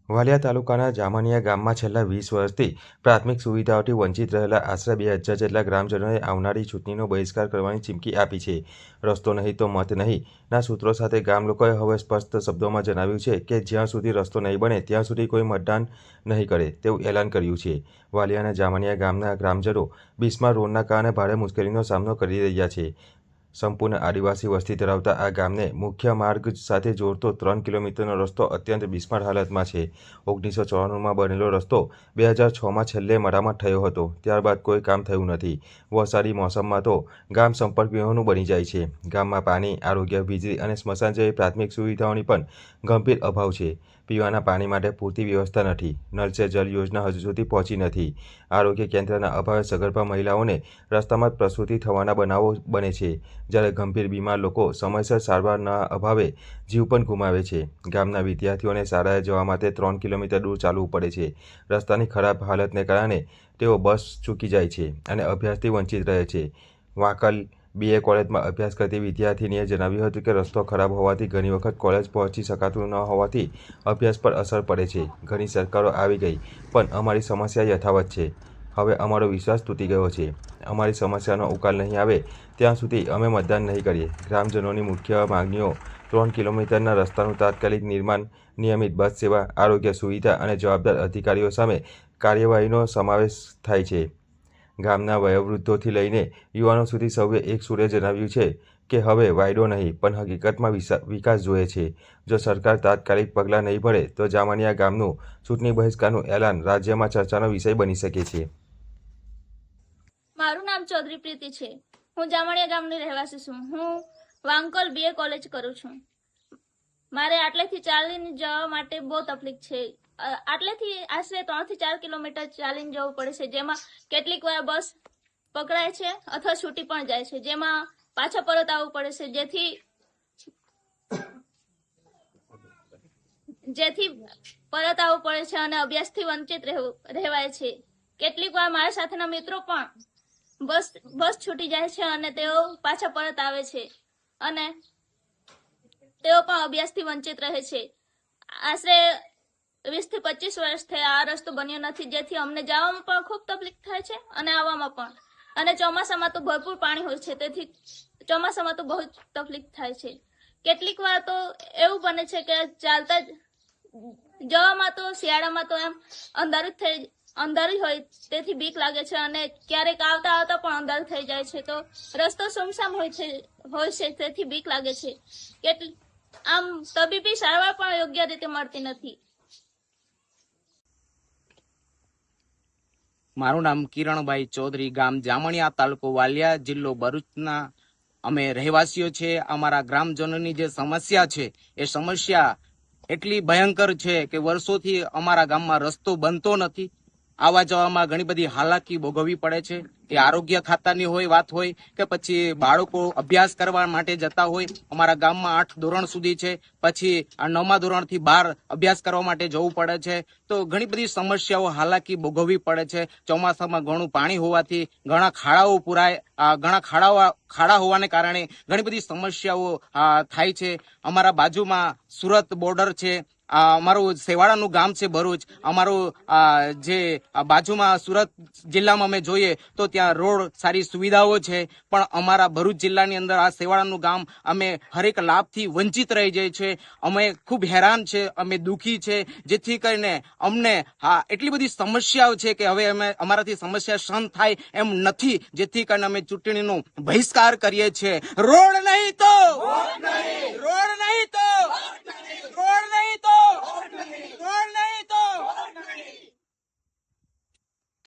વાલિયા તાલુકાના જામણિયા ગામમાં છેલ્લા 20 વર્ષથી પ્રાથમિક સુવિધાઓથી વંચિત રહેલા આશરે 2000 જેટલા ગ્રામજનોએ આવનારી ચૂંટણીનો બહિષ્કાર કરવાની ચીમકી આપી છે. રસ્તો નહીં તો મત નહીંના સૂત્રો સાથે ગામ લોકોએ હવે સ્પષ્ટ શબ્દોમાં જણાવ્યું છે કે જ્યાં સુધી રસ્તો નહીં બને ત્યાં સુધી કોઈ મતદાન નહીં કરે તેવું એલાન કર્યું છે. વાલિયાના જામણિયા ગામના ગ્રામજનો બિસ્માર રોડના કારણે ભારે મુશ્કેલીનો સામનો કરી રહ્યા છે. સંપૂર્ણ આદિવાસી વસ્તી ધરાવતા આ ગામને મુખ્ય માર્ગ સાથે જોડતો 3 કિલોમીટરનો રસ્તો અત્યંત બિસ્માર હાલતમાં છે. 1994માં બનેલો રસ્તો 2006માં છેલ્લે મરામત થયો હતો. ત્યારબાદ કોઈ કામ થયું નથી. વરસાદી મોસમમાં તો ગામ સંપર્ક વિહોણું બની જાય છે. ગામમાં પાણી, આરોગ્ય, વીજળી અને સ્મશાન જેવી પ્રાથમિક સુવિધાઓની પણ ગંભીર અભાવ છે. પીવાના પાણી માટે પૂરતી વ્યવસ્થા નથી. નળ સે જલ યોજના હજુ સુધી પહોંચી નથી. આરોગ્ય કેન્દ્રના અભાવે સગર્ભા મહિલાઓને રસ્તામાં જ પ્રસૂતિ થવાના બનાવો બને છે, જ્યારે ગંભીર બીમાર લોકો સમયસર સારવારના અભાવે જીવ પણ ગુમાવે છે. ગામના વિદ્યાર્થીઓને શાળાએ જવા માટે 3 કિલોમીટર દૂર ચાલવું પડે છે. રસ્તાની ખરાબ હાલતને કારણે તેઓ બસ ચૂકી જાય છે અને અભ્યાસથી વંચિત રહે છે. વાંકલ BA કોલેજમાં અભ્યાસ કરતી વિદ્યાર્થીનીએ જણાવ્યું હતું કે રસ્તો ખરાબ હોવાથી ઘણી વખત કોલેજ પહોંચી શકાતું ન હોવાથી અભ્યાસ પર અસર પડે છે. ઘણી સરકારો આવી ગઈ પણ અમારી સમસ્યા યથાવત છે. હવે અમારો વિશ્વાસ તૂટી ગયો છે. અમારી સમસ્યાનો ઉકેલ નહીં આવે ત્યાં સુધી અમે મતદાન નહીં કરીએ. ગ્રામજનોની મુખ્ય માંગણીઓ 3 કિલોમીટરના રસ્તાનું તાત્કાલિક નિર્માણ, નિયમિત બસ સેવા, આરોગ્ય સુવિધા અને જવાબદાર અધિકારીઓ સામે કાર્યવાહીનો સમાવેશ થાય છે. ગામના વયોવૃદ્ધોથી લઈને યુવાનો સુધી સૌએ એક સૂરે જણાવ્યું છે કે હવે વાયદો નહીં પણ હકીકતમાં વિકાસ જોઈએ છે. જો સરકાર તાત્કાલિક પગલાં નહીં ભરે તો જામણિયા ગામનું ચૂંટણી બહિષ્કારનું એલાન રાજ્યમાં ચર્ચાનો વિષય બની શકે છે. મારું નામ ચૌધરી પ્રીતિ છે. હું જામણિયા ગામની રહેવાસી છું. હું વાંકલ BA કોલેજ કરું છું. મારે આટલેથી ચાલીને જવા માટે બહુ તકલીફ છે. આટલેથી આશરે 3 થી 4 કિલોમીટર ચાલીને જવું પડે છે, જેમાં કેટલીક વાર બસ પકડાય છે અથવા છૂટી પણ જાય છે, જેમાં પાછા પરત આવવું પડે છે, જેથી પરત આવવું પડે છે અને અભ્યાસથી વંચિત રહેવાય છે. કેટલીક વાર મારા સાથેના મિત્રો પણ બસ છૂટી જાય છે અને તેઓ પાછા પરત આવે છે અને તેઓ પણ અભ્યાસથી વંચિત રહે છે. આશરે 20 થી 25 વર્ષ થયા આ રસ્તો બન્યો નથી, જેથી અમને જવામાં પણ ખૂબ તકલીફ થાય છે અને આવવામાં પણ. અને ચોમાસામાં તો ભરપૂર પાણી હોય છે, તેથી ચોમાસામાં તો બહુ તકલીફ થાય છે. કેટલીક વાર તો એવું બને છે કે ચાલતા જવામાં તો શિયાળામાં તો એમ અંધારું હોય તેથી બીક લાગે છે અને ક્યારેક આવતા પણ અંધારું થઈ જાય છે, તો રસ્તો સુમસામ હોય છે તેથી બીક લાગે છે. આમ તબીબી સારવાર પણ યોગ્ય રીતે મળતી નથી. મારું નામ કિરણભાઈ ચૌધરી, ગામ જામણિયા, તાલુકો વાલિયા, જિલ્લો ભરૂચના અમે રહેવાસીઓ છે. અમારા ગ્રામજનોની જે સમસ્યા છે એ સમસ્યા એટલી ભયંકર છે કે વર્ષોથી અમારા ગામમાં રસ્તો બનતો નથી. આવવા જવામાં ઘણી બધી હાલાકી ભોગવવી પડે છે. એ આરોગ્ય ખાતાની વાત હોય કે પછી બાળકો અભ્યાસ કરવા માટે જતા હોય. અમારા ગામમાં 8 ધોરણ સુધી છે, પછી 9મા ધોરણથી 12 અભ્યાસ કરવા માટે જવું પડે છે. તો ઘણી બધી સમસ્યાઓ હાલાકી ભોગવવી પડે છે. ચોમાસામાં ઘણું પાણી હોવાથી ઘણા ખાડા હોવાને કારણે ઘણી બધી સમસ્યાઓ થાય છે. અમારા બાજુમાં સુરત બોર્ડર છે. અમારું સેવાડાનું ગામ છે ભરૂચ. અમારું જે બાજુમાં સુરત જિલ્લામાં અમે જોઈએ તો ત્યાં રોડ સારી સુવિધાઓ છે, પણ અમારા ભરૂચ જિલ્લાની અંદર આ સેવાડાનું ગામ અમે હરેક લાભથી વંચિત રહી જાય છે. અમે ખૂબ હેરાન છે, અમે દુઃખી છે, જેથી કરીને અમને એટલી બધી સમસ્યાઓ છે કે હવે અમારાથી સમસ્યા સહન થાય એમ નથી, જેથી કરીને અમે ચૂંટણીનો બહિષ્કાર કરીએ છીએ. રોડ નહીં તો